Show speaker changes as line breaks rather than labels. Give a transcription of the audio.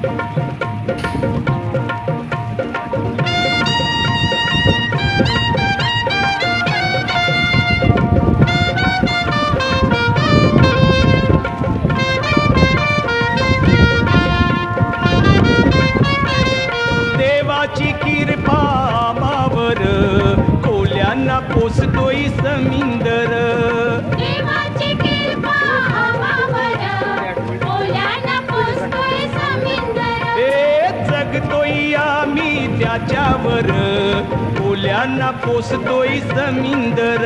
देवाची कृपा आम्हावर कोल्यांना पोसतोय समिंदर.
देवाची कृपा आम्हावर कोल्यांना पोसतोय समिंदर.
जगतोय आम्ही त्याच्यावर कोल्यांना पोसतोय समिंदर.